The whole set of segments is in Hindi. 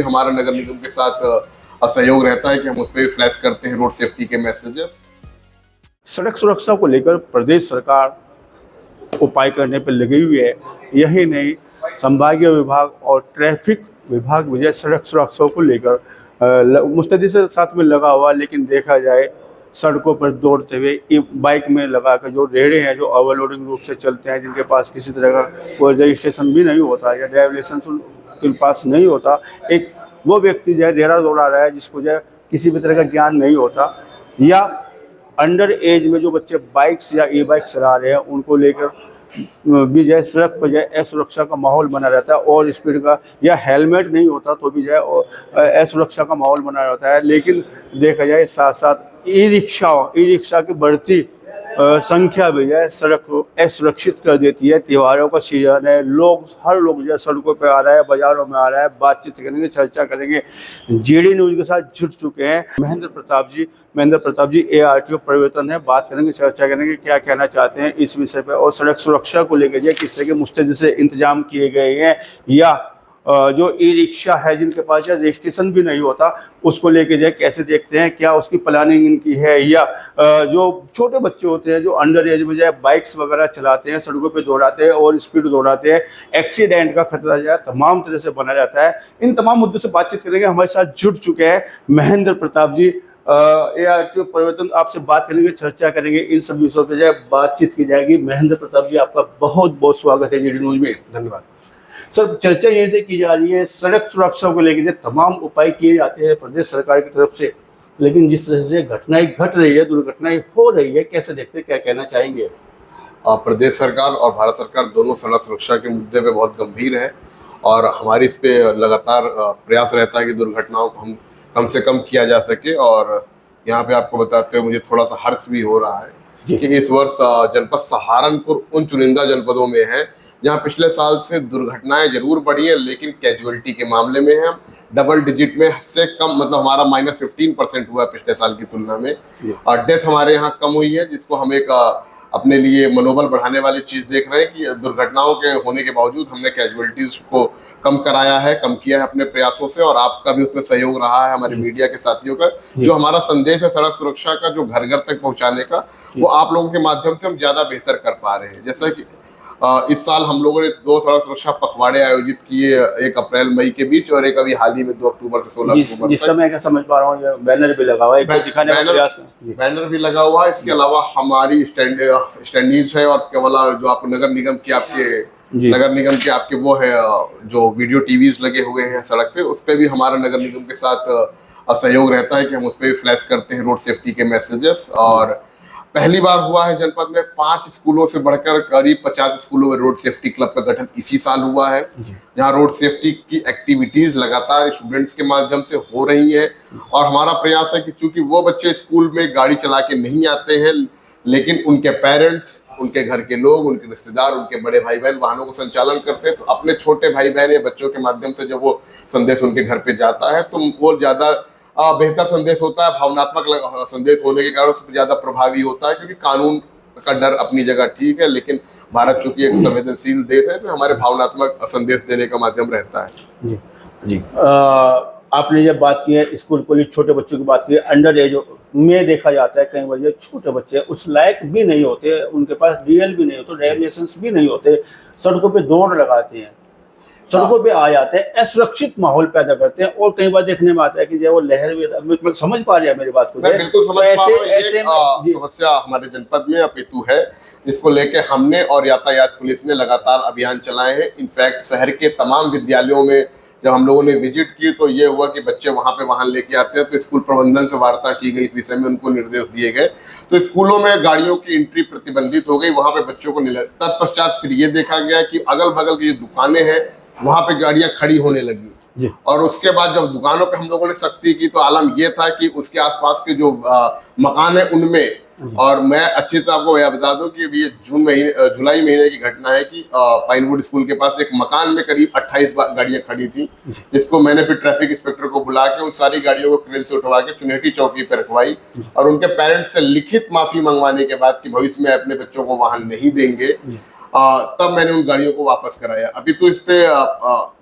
हमारा नगर निगम के साथ सहयोग रहता है कि हम उस पर फ्लैश करते हैं रोड सेफ्टी के मैसेजेस। सड़क सुरक्षा को लेकर प्रदेश सरकार उपाय करने पर लगी हुई है। यही नहीं, संभागीय विभाग और ट्रैफिक विभाग भी सड़क सुरक्षा को लेकर मुस्तैदी से साथ में लगा हुआ। लेकिन देखा जाए सड़कों पर दौड़ते हुए बाइक में लगाकर जो रेहड़े हैं, जो ओवरलोडिंग रूप से चलते हैं, जिनके पास किसी तरह का कोई रजिस्ट्रेशन भी नहीं होता या ड्राइविंग लाइसेंस उनके पास नहीं होता, एक वो व्यक्ति जो है रेहड़ा दौड़ा रहा है जिसको जो है किसी भी तरह का ज्ञान नहीं होता, या अंडर एज में जो बच्चे बाइक्स या ई बाइक चला रहे हैं उनको लेकर भी जो है सड़क पर जो है असुरक्षा का माहौल बना रहता है। और स्पीड का या हेलमेट नहीं होता तो भी जो है असुरक्षा का माहौल बना रहता है। लेकिन देखा जाए साथ साथ ई रिक्शा की बढ़ती संख्या भी है सड़क को असुरक्षित कर देती है। त्योहारों का सीजन है, हर लोग जो है सड़कों पे आ रहा है, बाजारों में आ रहा है, बातचीत करेंगे, चर्चा करेंगे। जीडी न्यूज के साथ जुड़ चुके हैं महेंद्र प्रताप जी ARTO परिवर्तन है। बात करेंगे, चर्चा करेंगे, क्या कहना चाहते हैं इस विषय पर, और सड़क सुरक्षा को लेकर जो किस तरह के मुस्तैदी से इंतजाम किए गए हैं, या जो ई रिक्शा है जिनके पास रजिस्ट्रेशन भी नहीं होता उसको लेके जो कैसे देखते हैं, क्या उसकी प्लानिंग इनकी है, या जो छोटे बच्चे होते हैं जो अंडर एज में जो बाइक्स वगैरह चलाते हैं, सड़कों पे दौड़ाते हैं और स्पीड दौड़ाते हैं, एक्सीडेंट का खतरा जो है तमाम तरह से बना रहता है। इन तमाम मुद्दों से बातचीत करेंगे। हमारे साथ जुड़ चुके हैं महेंद्र प्रताप जी, ARTO परिवर्तन। आपसे बात करेंगे, चर्चा करेंगे, इन सब विषयों पर जो बातचीत की जाएगी। महेंद्र प्रताप जी, आपका बहुत बहुत स्वागत है जीडी न्यूज में। धन्यवाद सर। चर्चा यहीं से की जा रही है, सड़क सुरक्षा को लेकर तमाम उपाय किए जाते हैं प्रदेश सरकार की तरफ से, लेकिन जिस तरह से घटनाएं घट रही है, दुर्घटनाएं हो रही है, कैसे देखते हैं, क्या कहना चाहेंगे? प्रदेश सरकार और भारत सरकार दोनों सड़क सुरक्षा के मुद्दे पे बहुत गंभीर है और हमारी इस पे लगातार प्रयास रहता है कि दुर्घटनाओं को हम कम से कम किया जा सके। और यहाँ पे आपको बताते हुए मुझे थोड़ा सा हर्ष भी हो रहा है कि इस वर्ष जनपद सहारनपुर उन चुनिंदा जनपदों में है जहाँ पिछले साल से दुर्घटनाएं जरूर बढ़ी है, लेकिन कैजुअलिटी के मामले में हम डबल डिजिट में से कम, मतलब हमारा -15% हुआ है पिछले साल की तुलना में। और डेथ हमारे यहाँ कम हुई है, जिसको हम एक अपने लिए मनोबल बढ़ाने वाली चीज देख रहे हैं कि दुर्घटनाओं के होने के बावजूद हमने कैजुअलिटीज को कम कराया है, कम किया है अपने प्रयासों से। और आपका भी उसमें सहयोग रहा है, हमारे मीडिया के साथियों का। जो हमारा संदेश है सड़क सुरक्षा का, जो घर घर तक पहुंचाने का, वो आप लोगों के माध्यम से हम ज्यादा बेहतर कर पा रहे हैं। जैसा कि इस साल हम लोगों ने 2 सड़क सुरक्षा पखवाड़े आयोजित किए, 1 अप्रैल मई के बीच और एक अभी हाल ही में 2 अक्टूबर से 16 अक्टूबर जिसका मैं क्या समझ पा रहा हूँ, बैनर भी लगा हुआ है, बैनर भी लगा हुआ है। इसके अलावा हमारी स्टैंडीज है और केवल जो आप नगर निगम के आपके वो है जो वीडियो टीवीज लगे हुए हैं सड़क पे, उस पे भी हमारा नगर निगम के साथ सहयोग रहता है कि हम उस पे फ्लैश करते हैं रोड सेफ्टी के मैसेजेस। और पहली बार हुआ है जनपद में 5 स्कूलों से बढ़कर करीब 50 स्कूलों में रोड सेफ्टी क्लब का गठन इसी साल हुआ है, जहां रोड सेफ्टी की एक्टिविटीज लगातार स्टूडेंट्स के माध्यम से हो रही है। और हमारा प्रयास है कि चूंकि वो बच्चे स्कूल में गाड़ी चला के नहीं आते हैं, लेकिन उनके पेरेंट्स, उनके घर के लोग, उनके रिश्तेदार, उनके बड़े भाई बहन वाहनों को संचालन करते हैं, तो अपने छोटे भाई बहन या बच्चों के माध्यम से जब वो संदेश उनके घर पे जाता है तो वो ज्यादा बेहतर संदेश होता है। भावनात्मक संदेश होने के कारण उसमें ज्यादा प्रभावी होता है, क्योंकि कानून का डर अपनी जगह ठीक है, लेकिन भारत चूंकि एक संवेदनशील देश है तो हमारे भावनात्मक संदेश देने का माध्यम रहता है। जी आपने जब बात की है स्कूल कॉलेज छोटे बच्चों की बात की है, अंडर एज में देखा जाता है कई बार छोटे बच्चे उस लायक भी नहीं होते, उनके पास DL भी नहीं होते, ड्राइविंग लाइसेंस भी नहीं होते, सड़कों पे दौड़ लगाते हैं, सड़कों पे आ जाते हैं, असुरक्षित माहौल पैदा करते हैं। और कई बार देखने में आता है कि जब वो लहर भी समझ पा रहे हैं मेरी बात को, मैं बिल्कुल समझ पा रहा हूं। समस्या हमारे जनपद में अपितु है, इसको लेके हमने और यातायात पुलिस ने लगातार अभियान चलाए हैं। इनफैक्ट शहर के तमाम विद्यालयों में जब हम लोगों ने विजिट की तो ये हुआ कि बच्चे वहां पे वाहन लेके आते हैं, तो स्कूल प्रबंधन से वार्ता की गई, इस विषय में उनको निर्देश दिए गए, तो स्कूलों में गाड़ियों की एंट्री प्रतिबंधित हो गई, वहां पे बच्चों को तत्पश्चात फिर ये देखा गया कि अगल बगल की जो दुकानें हैं वहां पे गाड़ियां खड़ी होने लगी। और उसके बाद जब दुकानों पे हम लोगों ने सख्ती की तो आलम ये था कि उसके आसपास के जो मकान है उनमें, और मैं अच्छी तरह आपको यह बता दूं कि ये जुलाई महीने की घटना है कि पाइनवुड स्कूल के पास एक मकान में करीब 28 गाड़ियां खड़ी थी, जिसको मैंने फिर ट्रैफिक इंस्पेक्टर को बुला के उन सारी गाड़ियों को क्रेन से उठवा के चुनेटी चौकी पर रखवाई और उनके पेरेंट्स से लिखित माफी मंगवाने के बाद कि भविष्य में अपने बच्चों को वाहन नहीं देंगे। तब मैंने उन गाड़ियों को वापस कराया। अभी तो इस पे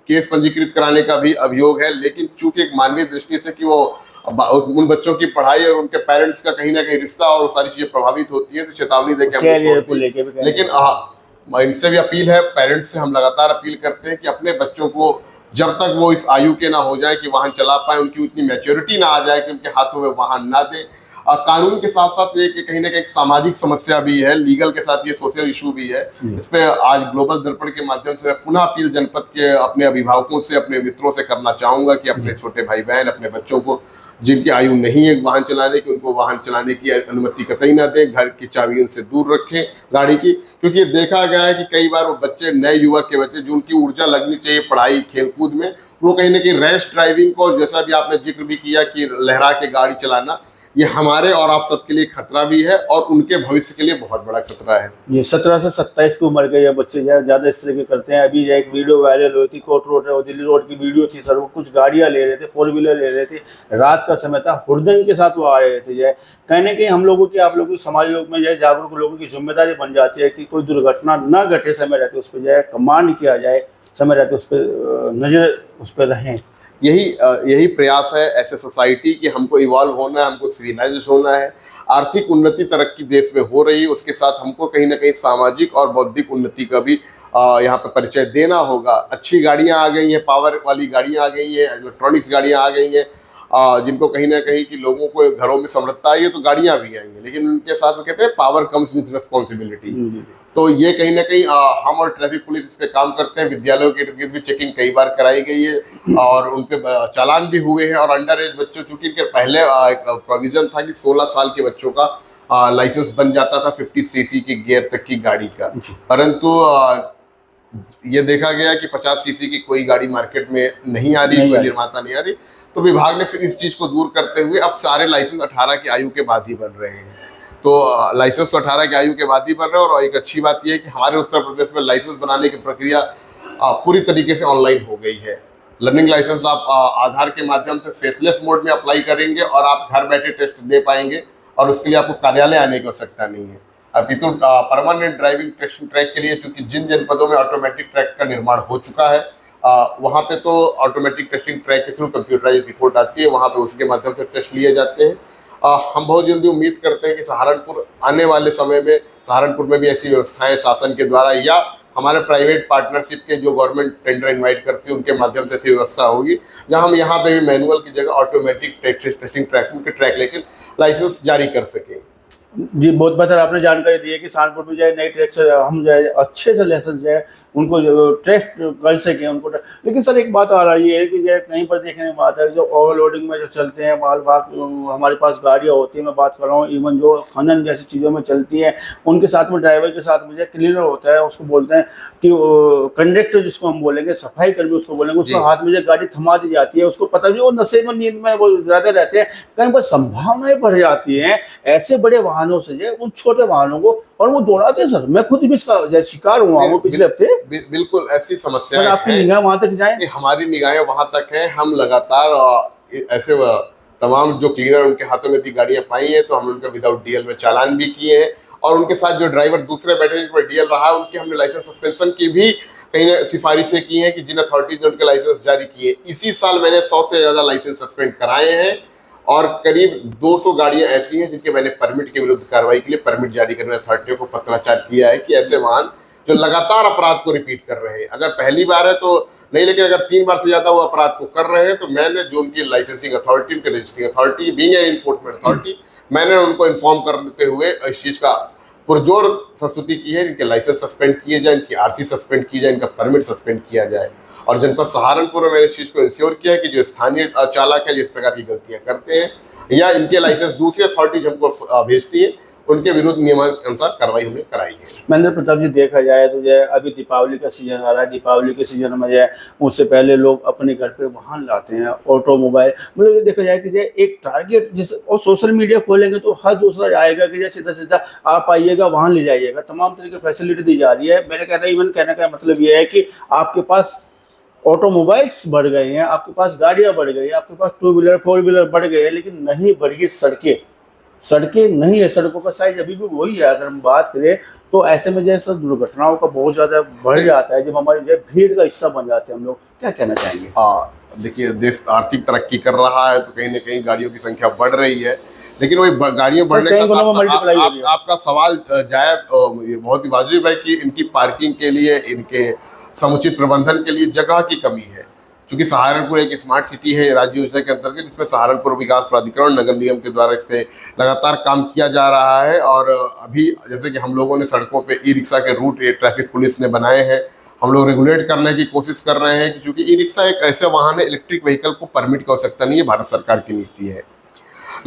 केस पंजीकृत कराने का भी अभियोग है, लेकिन चूंकि एक मानवीय दृष्टि से कि वो उन बच्चों की पढ़ाई और उनके पेरेंट्स का कहीं ना कहीं रिश्ता और सारी चीजें प्रभावित होती है, तो चेतावनी देकर हमने छोड़ दी। लेकिन इनसे भी अपील है, पेरेंट्स से हम लगातार अपील करते हैं कि अपने बच्चों को जब तक वो इस आयु के ना हो जाए कि वाहन चला पाए, उनकी उतनी मैच्योरिटी ना आ जाए कि उनके हाथों में वाहन ना दे। कानून के साथ साथ ये कहीं ना कहीं एक सामाजिक समस्या भी है, लीगल के साथ ये सोशल इशू भी है। इस पे आज ग्लोबल दर्पण के माध्यम से मैं पुनः अपील जनपद के अपने अभिभावकों से, अपने मित्रों से करना चाहूंगा कि अपने छोटे भाई बहन, अपने बच्चों को जिनकी आयु नहीं है वाहन चलाने की, उनको वाहन चलाने की अनुमति कतई ना दें। घर की चाबी उनसे दूर रखें गाड़ी की, क्योंकि ये देखा गया है कि कई बार वो बच्चे, नए युवक के बच्चे, जो उनकी ऊर्जा लगनी चाहिए पढ़ाई खेलकूद में, वो कहीं ना कहीं रैश ड्राइविंग को, जैसा भी आपने जिक्र भी किया कि लहरा के गाड़ी चलाना, ये हमारे और आप सबके लिए खतरा भी है और उनके भविष्य के लिए बहुत बड़ा खतरा है। ये 17 से 27 की उम्र के बच्चे ज्यादा इस तरह के करते हैं। अभी एक वीडियो वायरल हुई थी, कोट रोड दिल्ली रोड की वीडियो थी सर, वो कुछ गाड़ियां ले रहे थे, 4 व्हीलर ले रहे थे, रात का समय था, हुड़दंग के साथ वो आ रहे थे। कहने के हम लोगों की, आप लोगों की समाज में जागरूक लोगों की जिम्मेदारी बन जाती है कि कोई दुर्घटना न घटे, समय रहते उस पर कमांड किया जाए, समय रहते उस पर नजर उस पर रहें। यही प्रयास है ऐसे सोसाइटी कि हमको इवॉल्व होना है, हमको सिविलाइज्ड होना है। आर्थिक उन्नति तरक्की देश में हो रही है, उसके साथ हमको कहीं ना कहीं सामाजिक और बौद्धिक उन्नति का भी यहाँ पे परिचय देना होगा। अच्छी गाड़ियाँ आ गई हैं, पावर वाली गाड़ियाँ आ गई हैं, इलेक्ट्रॉनिक्स गाड़ियाँ आ गई हैं, जिनको कहीं ना कहीं कि लोगों को घरों में समृद्धता आई है, तो गाड़ियाँ भी आएंगी, लेकिन उनके साथ वो कहते हैं पावर कम्स विद रिस्पॉन्सिबिलिटी। तो ये कहीं ना कहीं हम और ट्रैफिक पुलिस इस पे काम करते हैं। विद्यालयों के इर्द गिर्द भी चेकिंग कई बार कराई गई है और उनके चालान भी हुए हैं। और अंडर एज बच्चों, चूंकि इनके पहले एक प्रोविजन था कि 16 साल के बच्चों का लाइसेंस बन जाता था 50 सीसी की गियर तक की गाड़ी का, परंतु ये देखा गया कि 50 सीसी की कोई गाड़ी मार्केट में नहीं आ रही, कोई निर्माता नहीं आ रही। तो विभाग ने फिर इस चीज को दूर करते हुए अब सारे लाइसेंस 18 की आयु के बाद ही बन रहे हैं। तो लाइसेंस 18 की आयु के बाद ही बन रहे हैं। और एक अच्छी बात यह है कि हमारे उत्तर प्रदेश में लाइसेंस बनाने की प्रक्रिया पूरी तरीके से ऑनलाइन हो गई है। लर्निंग लाइसेंस आप आधार के माध्यम से फेसलेस मोड में अप्लाई करेंगे और आप घर बैठे टेस्ट दे पाएंगे, और उसके लिए आपको कार्यालय आने की आवश्यकता नहीं है। अभी तो परमानेंट ड्राइविंग टेस्टिंग ट्रैक के लिए, चूंकि जिन जनपदों में ऑटोमेटिक ट्रैक का निर्माण हो चुका है, वहाँ पे तो ऑटोमेटिक टेस्टिंग ट्रैक के थ्रू कंप्यूटराइज रिपोर्ट आती है, वहाँ पे उसके माध्यम से टेस्ट लिए जाते हैं। हम बहुत जल्दी उम्मीद करते हैं कि सहारनपुर आने वाले समय में, सहारनपुर में भी ऐसी व्यवस्थाएं शासन के द्वारा या हमारे प्राइवेट पार्टनरशिप के जो गवर्नमेंट टेंडर इनवाइट करती है उनके माध्यम से ऐसी व्यवस्था होगी, जहां हम यहाँ पे भी मैनुअल की जगह ऑटोमेटिक टेस्टिंग ट्रैक लेकर लाइसेंस जारी कर सकें। जी, बहुत बेहतर आपने जानकारी दी है कि सहारनपुर में नई ट्रैक से हम अच्छे से लाइसेंस उनको टेस्ट कर सकें उनको। लेकिन सर एक बात आ रही है कि कहीं पर देखने में बात है, जो ओवरलोडिंग में जो चलते हैं माल भाग, हमारे पास गाड़ियाँ होती हैं, मैं बात कर रहा हूँ इवन जो खनन जैसी चीज़ों में चलती हैं, उनके साथ में ड्राइवर के साथ में क्लीनर होता है, उसको बोलते हैं कि कंडक्टर जिसको हम बोलेंगे, सफाई कर्मी उसको बोलेंगे, उसको हाथ में गाड़ी थमा दी जाती है, उसको पता नहीं, वो नशे में, नींद में वो ज़्यादा रहते हैं, कहीं पर संभावनाएं बढ़ जाती हैं ऐसे बड़े वाहनों से उन छोटे वाहनों को, और वो दौड़ाते हैं। सर मैं खुद भी इसका शिकार हुआ हूँ पिछले हफ्ते। बिल्कुल ऐसी समस्या है। आपकी निगाह वहां तक जाए? हमारी निगाहें वहां तक है। हम लगातार ऐसे तमाम जो क्लीनर उनके हाथों में दी गाड़ियां पाई हैं, तो हम उनका विदाउट डीएल में चालान भी किए हैं, और उनके साथ जो ड्राइवर दूसरे बैठे जिस पर डीएल रहा, उनकी हमने लाइसेंस सस्पेंशन की भी कहीं सिफारिशें की हैं कि जिन अथॉरिटीज ने उनके लाइसेंस जारी किए। इसी साल मैंने 100 से ज्यादा लाइसेंस सस्पेंड कराए हैं, और करीब 200 गाड़ियां ऐसी हैं जिनके मैंने परमिट के विरुद्ध कार्रवाई के लिए परमिट जारी करने अथॉरिटियों को पत्राचार किया है कि ऐसे वाहन जो लगातार अपराध को रिपीट कर रहे हैं, अगर पहली बार है तो नहीं, लेकिन अगर 3 बार से ज्यादा वो अपराध को कर रहे हैं, तो मैंने जो उनकी लाइसेंसिंग अथॉरिटी, उनकी registering authority, being an enforcement authority, मैंने उनको इन्फॉर्म कर देते हुए इस चीज का पुरजोर संस्तुति की है, इनके लाइसेंस सस्पेंड किए जाए, इनकी आरसी सस्पेंड की जाए, इनका परमिट सस्पेंड किया जाए। और जनपद सहारनपुर में मैंने इस चीज को इंश्योर किया है कि जो स्थानीय चालक है जिस प्रकार की गलतियां करते हैं या इनके लाइसेंस दूसरी अथॉरिटीज हमको भेजती है, उनके विरुद्ध नियमानुसार कार्रवाई हमने कराई है। महेंद्र प्रताप जी, देखा जाए तो अभी दीपावली का सीजन आ रहा है, दीपावली के सीजन में उससे पहले लोग अपने घर पे वाहन लाते हैं, ऑटोमोबाइल, मतलब ये देखा जाए कि एक टारगेट जिस, और सोशल मीडिया खोलेंगे तो हर दूसरा आएगा कि सीधा सीधा आप आइएगा वाहन ले जाइएगा, तमाम तरह की फैसिलिटी दी जा रही है। मेरे कहने का मतलब ये है कि आपके पास ऑटोमोबाइल्स बढ़ गए हैं, आपके पास गाड़ियां बढ़ गई हैं, आपके पास 2 व्हीलर 4 व्हीलर बढ़ गए हैं, लेकिन नहीं बढ़ी सड़कें। सड़कें नहीं है, सड़कों का साइज अभी भी वही है। अगर हम बात करें तो ऐसे में जैसे दुर्घटनाओं का बहुत ज़्यादा बढ़ जाता है, जब हमारी जो भीड़ का हिस्सा बन जाते हैं हम लोग। क्या कहना चाहेंगे? देखिए, देश आर्थिक तरक्की कर रहा है तो कहीं ना कहीं गाड़ियों की संख्या बढ़ रही है, लेकिन वही गाड़ियों बढ़ने कई का गुना में मल्टीप्लाई हो रही है। आपका सवाल ये बहुत ही वाजिब है कि इनकी पार्किंग के लिए, इनके समुचित प्रबंधन के लिए जगह की कमी है। क्योंकि सहारनपुर एक स्मार्ट सिटी है राज्य योजना के अंतर्गत, जिसमें सहारनपुर विकास प्राधिकरण नगर निगम के द्वारा इस पे लगातार काम किया जा रहा है। और अभी जैसे कि हम लोगों ने सड़कों पे ई रिक्शा के रूट ट्रैफिक पुलिस ने बनाए हैं, हम लोग रेगुलेट करने की कोशिश कर रहे हैं, क्योंकि ई रिक्शा एक ऐसे वाहन है, इलेक्ट्रिक व्हीकल को परमिट की आवश्यकता नहीं है, भारत सरकार की नीति है।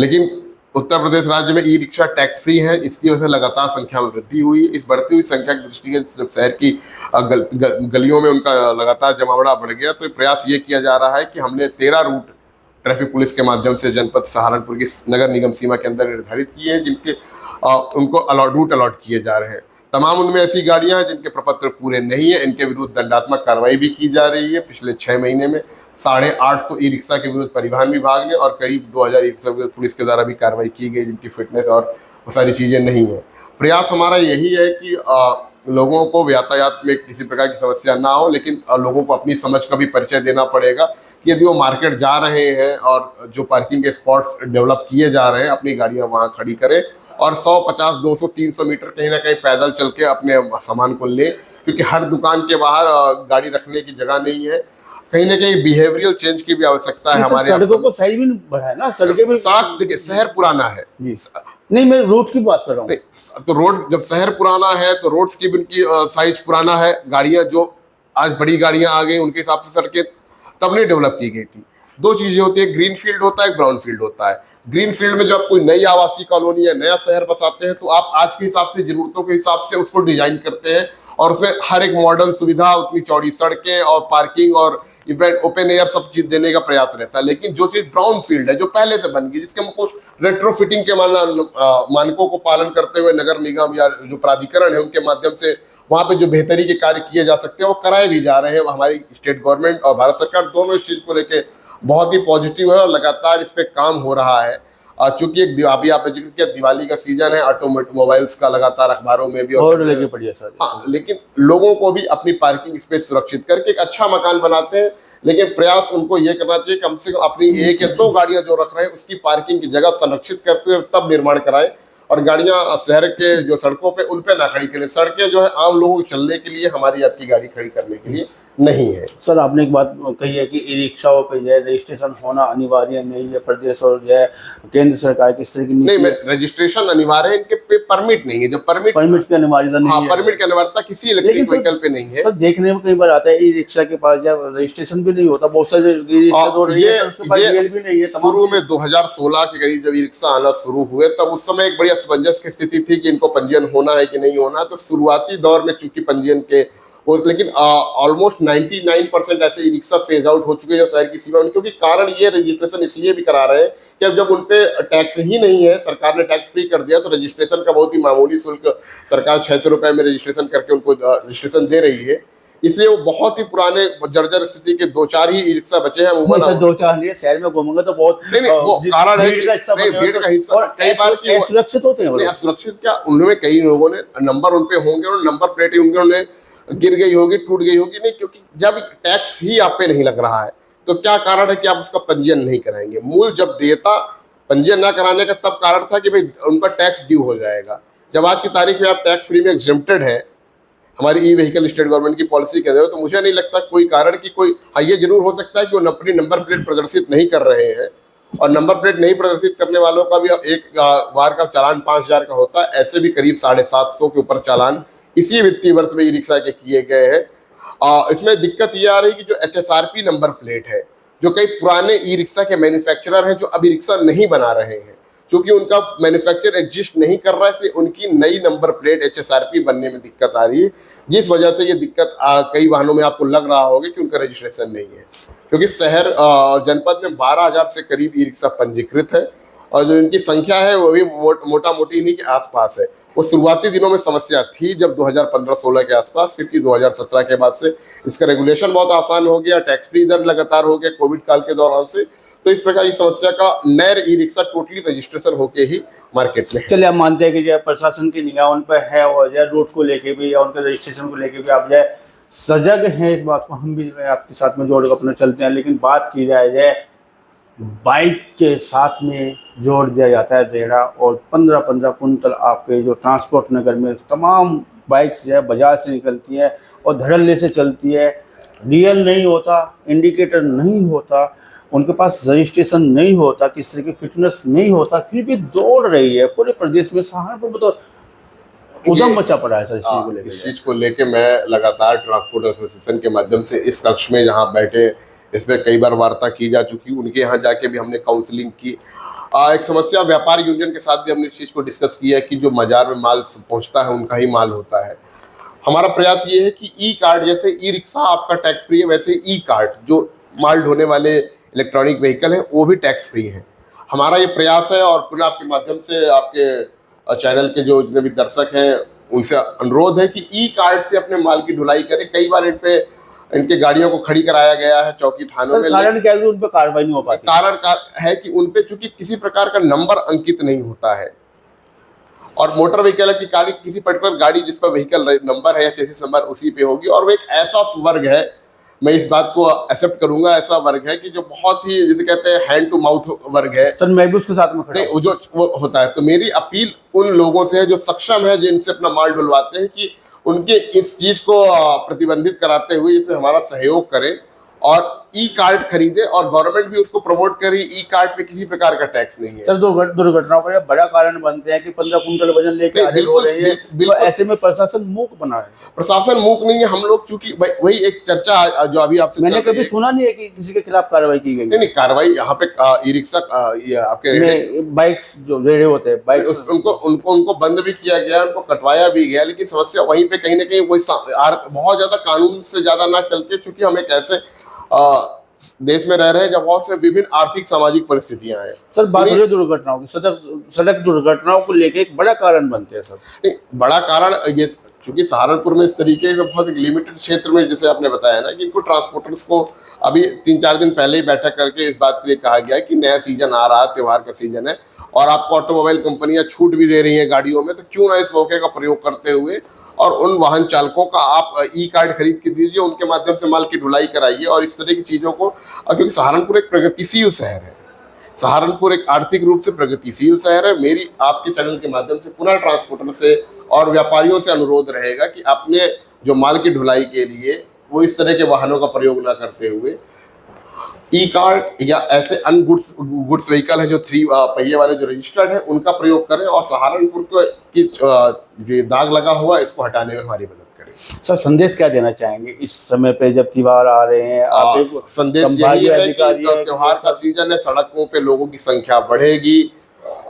लेकिन उत्तर प्रदेश राज्य में ई रिक्शा टैक्स फ्री है, इसकी वजह से लगातार संख्या में वृद्धि हुई। इस बढ़ती हुई संख्या की दृष्टि से शहर की गलियों में उनका लगातार जमावड़ा बढ़ गया, तो प्रयास ये किया जा रहा है कि हमने 13 रूट ट्रैफिक पुलिस के माध्यम से जनपद सहारनपुर की नगर निगम सीमा के अंदर निर्धारित किए हैं, जिनके उनको रूट अलॉट किए जा रहे हैं। तमाम उनमें ऐसी गाड़ियां हैं जिनके प्रपत्र पूरे नहीं है, इनके विरुद्ध दंडात्मक कार्रवाई भी की जा रही है। पिछले 6 महीने में 850 ई रिक्शा के विरुद्ध परिवहन विभाग ने और करीब 2000 ई रिक्शा विरुद्ध पुलिस के द्वारा भी कार्रवाई की गई, जिनकी फिटनेस और वो सारी चीज़ें नहीं है। प्रयास हमारा यही है कि लोगों को यातायात में किसी प्रकार की समस्या ना हो, लेकिन लोगों को अपनी समझ का भी परिचय देना पड़ेगा कि यदि वो मार्केट जा रहे हैं और जो पार्किंग के स्पॉट्स डेवलप किए जा रहे हैं, अपनी गाड़ियाँ वहाँ खड़ी करें और 100, 50, 200, 300 मीटर कहीं ना कहीं पैदल चल के अपने सामान को ले, क्योंकि हर दुकान के बाहर गाड़ी रखने की जगह नहीं है। कहीं ना कहीं बिहेवियरल चेंज की भी आवश्यकता है हमारे। सड़कों को साइज भी बढ़ा है ना, सड़कें भी। सड़क देखिए, शहर पुराना है जी, नहीं मैं रोड की बात कर रहा हूँ। तो रोड जब शहर पुराना है तो रोड्स की भी उनकी साइज पुराना है। गाड़ियां जो आज बड़ी गाड़ियां आ गई, उनके हिसाब से सड़कें तब नहीं डेवलप की गई थी। दो चीजें होती है, ग्रीन फील्ड होता है, ब्राउन फील्ड होता है। ग्रीन फील्ड में जब कोई नई आवासीय कॉलोनी या नया शहर बसाते हैं तो आप आज के हिसाब से, जरूरतों के हिसाब से उसको डिजाइन करते हैं और उसमें हर एक मॉडर्न सुविधा, उतनी चौड़ी सड़कें और पार्किंग और इवेंट, ओपन एयर, सब चीज देने का प्रयास रहता है। लेकिन जो चीज ब्राउन फील्ड है, जो पहले से बन गई, जिसके हमको रेट्रोफिटिंग के मानकों को पालन करते हुए नगर निगम या जो प्राधिकरण है उनके माध्यम से वहां पे जो बेहतरी के कार्य किए जा सकते हैं वो कराए भी जा रहे हैं। हमारी स्टेट गवर्नमेंट और भारत सरकार दोनों इस चीज को लेके बहुत ही पॉजिटिव है और लगातार इस पे काम हो रहा है। चूंकि एक अभी आपने जिक्र किया, दिवाली का सीजन है, ऑटोमोबाइल्स का लगातार अखबारों में भी और लगे पड़ी है सर। हाँ, लेकिन लोगों को भी अपनी पार्किंग स्पेस सुरक्षित करके एक अच्छा मकान बनाते हैं, लेकिन प्रयास उनको ये करना चाहिए कम से कम अपनी 1 या 2 गाड़ियां जो रख रहे हैं उसकी पार्किंग की जगह संरक्षित करते हुए तब निर्माण कराएं और गाड़ियां शहर के जो सड़कों पे उन पे ना खड़ी करें। सड़कें जो है आम लोगों को चलने के लिए, हमारी आपकी गाड़ी खड़ी करने के लिए नहीं है। सर आपने एक बात कही है कि ई रिक्शाओं पे जो है रजिस्ट्रेशन होना अनिवार्य नहीं है, प्रदेश और जो है केंद्र सरकार की इस तरह की नहीं, रजिस्ट्रेशन अनिवार्य है, इनके पे परमिट नहीं है। जब परमिट की अनिवार्यता नहीं है, परमिट की अनिवार्यता किसी इलेक्ट्रिक व्हीकल पे नहीं है। सर देखने में कई बार आता है ई रिक्शा के पास जब रजिस्ट्रेशन भी नहीं होता, बहुत सारे भी नहीं है। शुरू में 2016 के करीब जब ई रिक्शा आना शुरू हुए, तब उस समय एक बड़ी असमंजस की स्थिति थी कि इनको पंजीयन होना है कि नहीं होना। तो शुरुआती दौर में चूंकि पंजीयन के लेकिन ऑलमोस्ट 99% ऐसे ई रिक्शा फेज आउट हो चुके हैं शहर की सीमा में, क्योंकि कारण ये रजिस्ट्रेशन इसलिए भी करा रहे हैं कि अब जब उनपे टैक्स ही नहीं है, सरकार ने टैक्स फ्री कर दिया, तो रजिस्ट्रेशन का बहुत ही मामूली शुल्क सरकार 600 रुपए में रजिस्ट्रेशन करके उनको रजिस्ट्रेशन दे रही है। इसलिए वो बहुत ही पुराने जर्जर स्थिति के 2-4 ही ई रिक्शा बचे हैं। 2-4 नहीं, शहर में घूमूंगा तो बहुत नहीं, वो कारण है भीड़ का हिस्सा कई बार असुरक्षित होते हैं। असुरक्षित क्या, उनमें कई लोगों ने नंबर उनपे होंगे और नंबर प्लेट उन्होंने गिर गई होगी, टूट गई होगी, नहीं, क्योंकि जब टैक्स ही आप पे नहीं लग रहा है तो क्या कारण है कि आप उसका पंजीयन नहीं कराएंगे। मूल जब देता पंजीयन ना कराने का तब कारण था कि भाई उनका टैक्स ड्यू हो जाएगा। जब आज की तारीख में आप टैक्स फ्री में एग्जेम्प्टेड है हमारी ई व्हीकल स्टेट गवर्नमेंट की पॉलिसी के अंदर, तो मुझे नहीं लगता कोई कारण कि कोई, हाँ ये जरूर हो सकता है कि वो अपनी नंबर प्लेट प्रदर्शित नहीं कर रहे हैं, और नंबर प्लेट नहीं प्रदर्शित करने वालों का भी एक बार का चालान 5000 का होता है। ऐसे भी करीब 750 के ऊपर चालान इसी वित्तीय वर्ष में ई रिक्शा के किए गए हैं। इसमें दिक्कत ये आ रही कि जो HSRP नंबर प्लेट है, जो कई पुराने ई रिक्शा के मैन्युफैक्चरर हैं जो अभी रिक्शा नहीं बना रहे हैं, क्योंकि उनका मैन्युफैक्चर एग्जिस्ट नहीं कर रहा है, इसलिए उनकी नई नंबर प्लेट HSRP बनने में दिक्कत आ रही है, जिस वजह से ये दिक्कत कई वाहनों में आपको लग रहा होगा कि उनका रजिस्ट्रेशन नहीं है। क्योंकि शहर और जनपद में 12,000 से करीब ई रिक्शा पंजीकृत है और जो इनकी संख्या है वो भी मोटा मोटी इन्हीं के आसपास है। वो शुरुआती दिनों में समस्या थी जब 2015-16 के आसपास, क्योंकि 2017 के बाद से इसका रेगुलेशन बहुत आसान हो गया, टैक्स फ्री दर लगातार हो गया कोविड काल के दौरान से, तो इस प्रकार की समस्या का नए ई रिक्शा टोटली रजिस्ट्रेशन होके ही मार्केट में है। चलिए, हम मानते हैं कि जो है प्रशासन की निगाह उन पर है और जो है रूट को लेके भी या उनके रजिस्ट्रेशन को लेके भी आप जो है सजग हैं, इस बात को हम भी जो है आपके साथ में जोड़ कर अपना चलते हैं। लेकिन बात की जाए जो है बाइक के साथ में जोड़ दिया जाता है रेड़ा और 15-15 कुंटल आपके जो ट्रांसपोर्ट नगर में तमाम बाइक्स जो है बाजार से निकलती है और धड़ल्ले से चलती है, रियल नहीं होता, इंडिकेटर नहीं होता, उनके पास रजिस्ट्रेशन नहीं होता, किस तरह की फिटनेस नहीं होता, फिर भी दौड़ रही है पूरे प्रदेश में। सहारनपुर में तो उधम मचा पड़ा है सर इस चीज़ को लेकर। इस चीज़ को लेके मैं लगातार ट्रांसपोर्ट एसोसिएशन के माध्यम से इस कक्ष में जहाँ बैठे इस पर कई बार वार्ता की जा चुकी, उनके यहाँ जाके भी हमने काउंसलिंग की। एक समस्या व्यापार यूनियन के साथ भी हमने इस चीज़ को डिस्कस किया है कि जो बाजार में माल पहुँचता है उनका ही माल होता है। हमारा प्रयास ये है कि ई कार्ड, जैसे ई रिक्शा आपका टैक्स फ्री है, वैसे ई कार्ड जो माल ढोने वाले इलेक्ट्रॉनिक व्हीकल हैं वो भी टैक्स फ्री हैं। हमारा ये प्रयास है और पुनः आपके माध्यम से आपके चैनल के जो जितने भी दर्शक हैं उनसे अनुरोध है कि ई कार्ड से अपने माल की ढुलाई करें। कई बार इनके गाड़ियों को खड़ी कराया गया है चौकी थानों में, कारण क्या है, उन पर कार्रवाई नहीं हो पाती। कारण है कि उन पे चूंकि किसी प्रकार का नंबर अंकित नहीं होता है और मोटर व्हीकल की किसी पर्टिकुलर गाड़ी जिस पर व्हीकल नंबर है या चेसिस नंबर उसी पे होगी। और वो एक ऐसा वर्ग है, मैं इस बात को एक्सेप्ट करूंगा, ऐसा वर्ग है कि जो बहुत ही जिसे कहते हैं हैंड टू माउथ वर्ग है। सर मैं भी उसके साथ में खड़ा हूं। वो होता है। तो मेरी अपील उन लोगों से है जो सक्षम है, जिनसे अपना माल ढुलवाते हैं, कि उनके इस चीज को प्रतिबंधित कराते हुए इसमें हमारा सहयोग करें और ई कार्ड खरीदे और गवर्नमेंट भी उसको प्रमोट करे। ई कार्ड पे किसी प्रकार का टैक्स नहीं है। सर दुर्घटनाओं का बड़ा कारण बनते हैं कि 15 कुंटल वजन लेके अधिक हो रही है, तो ऐसे में प्रशासन मूक बना है। प्रशासन मूक नहीं है, हम लोग चूंकि वही एक चर्चा जो अभी आपसे मैंने कभी सुना नहीं है कि किसी के खिलाफ कार्रवाई की गई। नहीं, कार्रवाई यहाँ पे ई रिक्शा आपके बाइक्स जो रेड़े होते हैं बाइक्स उनको बंद भी किया गया, उनको कटवाया भी गया। लेकिन समस्या वहीं पे कहीं ना कहीं वही बहुत ज्यादा कानून से ज्यादा ना चल के, चूंकि हम एक ऐसे देश में रह रहे हैं जब बहुत से विभिन्न आर्थिक सामाजिक परिस्थितियां हैं। सर बात हो रही है दुर्घटनाओं की, सड़क दुर्घटनाओं को लेके एक बड़ा कारण बनते हैं सर। नहीं, बड़ा कारण ये चूंकि सहारनपुर में इस तरीके से बहुत लिमिटेड क्षेत्र में, जैसे आपने बताया ना, कि इनको ट्रांसपोर्टर्स को अभी 3-4 दिन पहले ही बैठक करके इस बात के लिए कहा गया है कि नया सीजन आ रहा है, त्योहार का सीजन है और आपको ऑटोमोबाइल कंपनियां छूट भी दे रही हैं गाड़ियों में, तो क्यों ना इस मौके का प्रयोग करते हुए और उन वाहन चालकों का आप ई कार्ड खरीद के दीजिए, उनके माध्यम से माल की ढुलाई कराइए और इस तरह की चीज़ों को। क्योंकि सहारनपुर एक प्रगतिशील शहर है, सहारनपुर एक आर्थिक रूप से प्रगतिशील शहर है। मेरी आपके चैनल के माध्यम से पुनः ट्रांसपोर्टर से और व्यापारियों से अनुरोध रहेगा कि अपने जो माल की ढुलाई के लिए वो इस तरह के वाहनों का प्रयोग ना करते हुए ई कार्ड या ऐसे अन गुड्स व्हीकल है जो 3 पहिए वाले जो रजिस्टर्ड है उनका प्रयोग करें और सहारनपुर को की जो दाग लगा हुआ है इसको हटाने में हमारी मदद करें। सर संदेश क्या देना चाहेंगे इस समय पे जब त्योहार आ रहे हैं? आप एक संदेश यही है कि त्योहार का सीजन है, सड़कों पे लोगों की संख्या बढ़ेगी,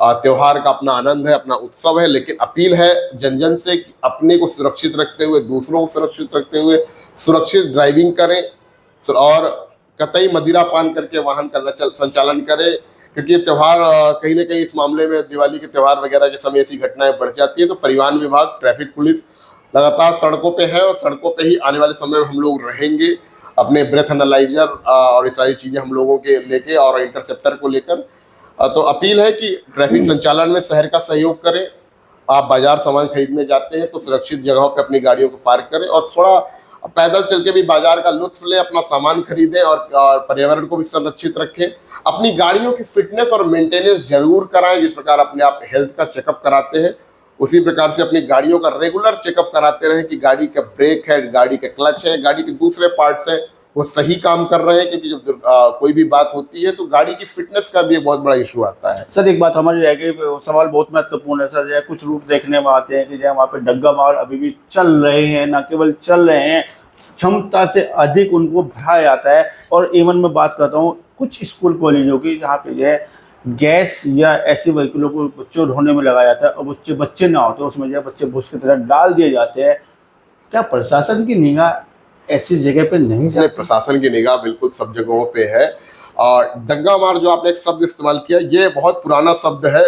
त्योहार का अपना आनंद है, अपना उत्सव है। लेकिन अपील है जन जन से कि अपने को सुरक्षित रखते हुए, दूसरों को सुरक्षित रखते हुए सुरक्षित ड्राइविंग करें और कतई मदिरा पान करके वाहन का संचालन करें। क्योंकि ये त्यौहार कहीं ना कहीं इस मामले में दिवाली के त्यौहार वगैरह के समय ऐसी घटनाएं बढ़ जाती है, तो परिवहन विभाग, ट्रैफिक पुलिस लगातार सड़कों पे है और सड़कों पे ही आने वाले समय में हम लोग रहेंगे। अपने ब्रेथ एनालाइजर और ये सारी चीज़ें हम लोगों के लेके और इंटरसेप्टर को लेकर। तो अपील है कि ट्रैफिक संचालन में शहर का सहयोग करें। आप बाजार सामान खरीदने जाते हैं तो सुरक्षित जगहों पे अपनी गाड़ियों को पार्क करें और थोड़ा पैदल चल के भी बाजार का लुत्फ लें, अपना सामान खरीदें और पर्यावरण को भी संरक्षित रखें। अपनी गाड़ियों की फिटनेस और मेंटेनेंस जरूर कराएं। जिस प्रकार अपने आप हेल्थ का चेकअप कराते हैं उसी प्रकार से अपनी गाड़ियों का रेगुलर चेकअप कराते रहें कि गाड़ी का ब्रेक है, गाड़ी का क्लच है, गाड़ी के दूसरे पार्ट्स हैं वो सही काम कर रहे हैं। क्योंकि जब कोई भी बात होती है तो गाड़ी की फिटनेस का भी एक बहुत बड़ा इशू आता है। सर एक बात हमारी रह गई, सवाल बहुत महत्वपूर्ण है सर। जो कुछ रूट देखने में आते हैं कि जो वहाँ पे डग्गा मार अभी भी चल रहे हैं, न केवल चल रहे हैं, क्षमता से अधिक उनको भरा जाता है। और इवन मैं बात करता हूँ कुछ स्कूल कॉलेजों की जहाँ पे जो है गैस या ऐसे व्हीकलों को बच्चों ढोने में लगाया जाता है और बच्चे ना होते उसमें जो है बच्चे भूस की तरह डाल दिए जाते हैं। क्या प्रशासन की निगाह ऐसी जगह पे नहीं जाती? प्रशासन की निगाह बिल्कुल सब जगहों पे है। और डग्गा मार जो आपने एक शब्द इस्तेमाल किया, ये बहुत पुराना शब्द है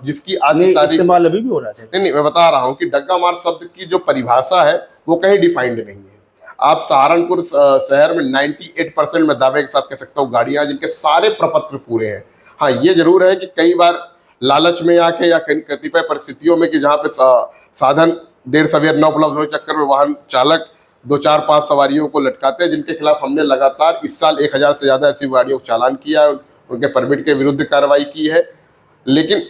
जिसकी आज की तारीख इस्तेमाल अभी भी हो रहा है। नहीं, मैं बता रहा हूँ कि डग्गा मार शब्द की जो परिभाषा है वो कहीं डिफाइंड नहीं है। आप सहारनपुर शहर में 98% में दावे के साथ कह सकता हूँ गाड़ियां जिनके सारे प्रपत्र पूरे हैं। हाँ, ये जरूर है कि कई बार लालच में आके या कतिपय परिस्थितियों में कि जहाँ पे साधन देर सवेर न उपलब्ध होने के चक्कर में वाहन चालक 2 4 5 सवारियों को लटकाते हैं, जिनके खिलाफ हमने लगातार इस साल 1000 से ज्यादा ऐसी गाड़ियों को चालान किया है, उनके परमिट के विरुद्ध कार्रवाई की है। लेकिन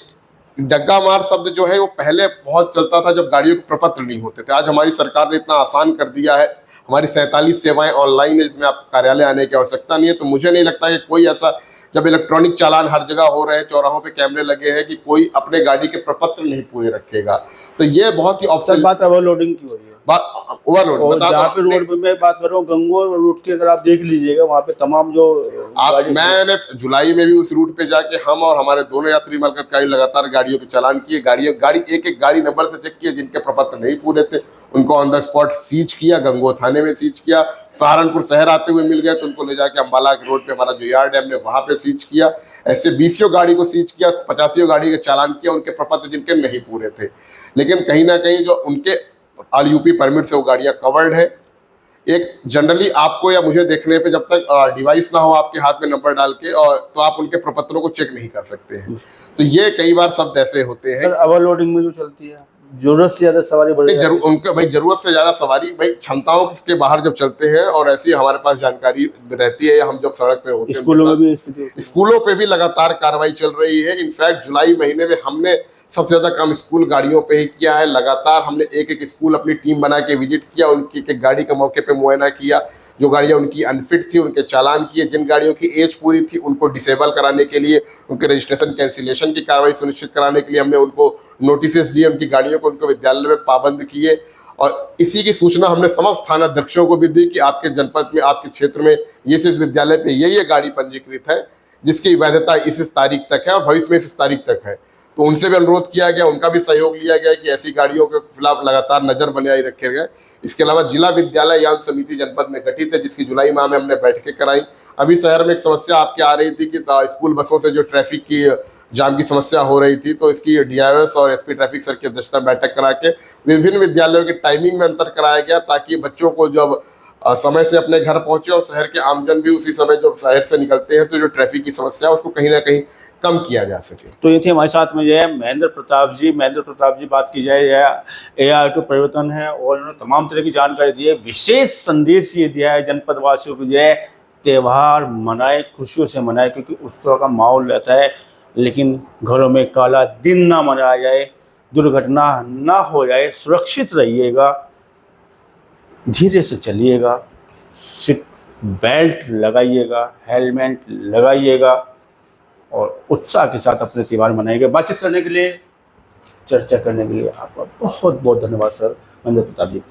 डग्गा मार शब्द जो है वो पहले बहुत चलता था जब गाड़ियों के प्रपत्र नहीं होते थे। आज हमारी सरकार ने इतना आसान कर दिया है, हमारी 47 सेवाएं ऑनलाइन है जिसमें आप कार्यालय आने की आवश्यकता नहीं है। तो मुझे नहीं लगता कि कोई ऐसा, जब इलेक्ट्रॉनिक चालान हर जगह हो रहे हैं, चौराहों पे कैमरे लगे हैं, कि कोई अपने गाड़ी के प्रपत्र नहीं पूरे रखेगा। तो ये बहुत ही सर बात ओवरलोडिंग की हो रही है, बात ओवरलोड। और जहाँ पे रोड पे मैं बात कर रहा हूँ गंगोर रूट की, अगर आप देख लीजिएगा वहाँ पे तमाम जो मैंने जुलाई में भी उस रूट पे जाके हम और हमारे दोनों यात्री मलकतकारी लगातार गाड़ियों के चालान किए, गाड़ी एक गाड़ी नंबर से चेक किए, जिनके प्रपत्र नहीं पूरे थे उनको ऑन द स्पॉट सीज किया, गंगोह थाने में सीज किया। सहारनपुर शहर आते हुए मिल गए तो उनको ले जाके अम्बाला के रोड पे हमारा जो यार्ड है हमने वहां पे सीज किया। ऐसे 20 गाड़ी को सीज किया, 85 गाड़ी का चालान किया, उनके प्रपत्र जिनके नहीं पूरे थे। लेकिन कहीं ना कहीं जो उनके ऑल यूपी परमिट से वो गाड़ियां कवर्ड है। एक जनरली आपको या मुझे देखने पे जब तक डिवाइस ना हो आपके हाथ में नंबर डाल के, और तो आप उनके प्रपत्रों को चेक नहीं कर सकते हैं। तो ये कई बार शब्द ऐसे होते हैं। सर ओवरलोडिंग में जो चलती है, जरूरत से ज्यादा सवारी बढ़ जाती है। उनका भाई जरूरत से ज्यादा सवारी भाई क्षमताओं के बाहर जब चलते हैं, और ऐसी हमारे पास जानकारी रहती है, हम जब सड़क पे होते हैं, स्कूलों में भी स्थिति, स्कूलों पे भी लगातार कार्रवाई चल रही है। इनफैक्ट जुलाई महीने में हमने सबसे ज्यादा काम स्कूल गाड़ियों पे ही किया है। लगातार हमने एक स्कूल अपनी टीम बना के विजिट किया, उनकी एक गाड़ी का मौके पे मुआयना किया, जो गाड़ियां उनकी अनफिट थी उनके चालान किए, जिन गाड़ियों की एज पूरी थी उनको डिसेबल कराने के लिए, उनके रजिस्ट्रेशन कैंसिलेशन की कार्रवाई सुनिश्चित कराने के लिए हमने उनको नोटिस दिए, उनकी गाड़ियों को उनके विद्यालय में पाबंद किए। और इसी की सूचना हमने समस्त थानाध्यक्षों को भी दी कि आपके जनपद में, आपके क्षेत्र में ये विद्यालय पे ये गाड़ी पंजीकृत है जिसकी वैधता इस तारीख तक है और भविष्य में इस तारीख तक है। तो उनसे भी अनुरोध किया गया, उनका भी सहयोग लिया गया कि ऐसी गाड़ियों के खिलाफ लगातार नजर बनाए रखे गए। इसके अलावा जिला विद्यालय यान समिति जनपद में गठित है, जिसकी जुलाई माह में हमने बैठकें कराई। अभी शहर में एक समस्या आपके आ रही थी कि स्कूल बसों से जो ट्रैफिक की जाम की समस्या हो रही थी, तो इसकी डीआईएस और एसपी ट्रैफिक सर की अध्यक्षता बैठक करा के विभिन्न विद्यालयों की टाइमिंग में अंतर कराया गया, ताकि बच्चों को जब समय से अपने घर पहुंचे और शहर के आमजन भी उसी समय जब शहर से निकलते हैं, तो जो ट्रैफिक की समस्या है उसको कहीं ना कहीं कम किया जा सके। तो ये थे हमारे साथ में जो है महेंद्र प्रताप जी बात की जाए AR2 परिवर्तन है, और उन्होंने तमाम तरह की जानकारी दी है। विशेष संदेश ये दिया है जनपद वासियों को, जो है त्यौहार मनाए, खुशियों से मनाए, क्योंकि उत्सव का माहौल रहता है, लेकिन घरों में काला दिन ना मनाया जाए, दुर्घटना ना हो जाए, सुरक्षित रहिएगा, धीरे से चलिएगा, सीट बेल्ट लगाइएगा, हेलमेट लगाइएगा, और उत्साह के साथ अपने त्यौहार मनाएंगे। बातचीत करने के लिए, चर्चा करने के लिए आपका बहुत बहुत धन्यवाद सर महेंद्र प्रताप जी।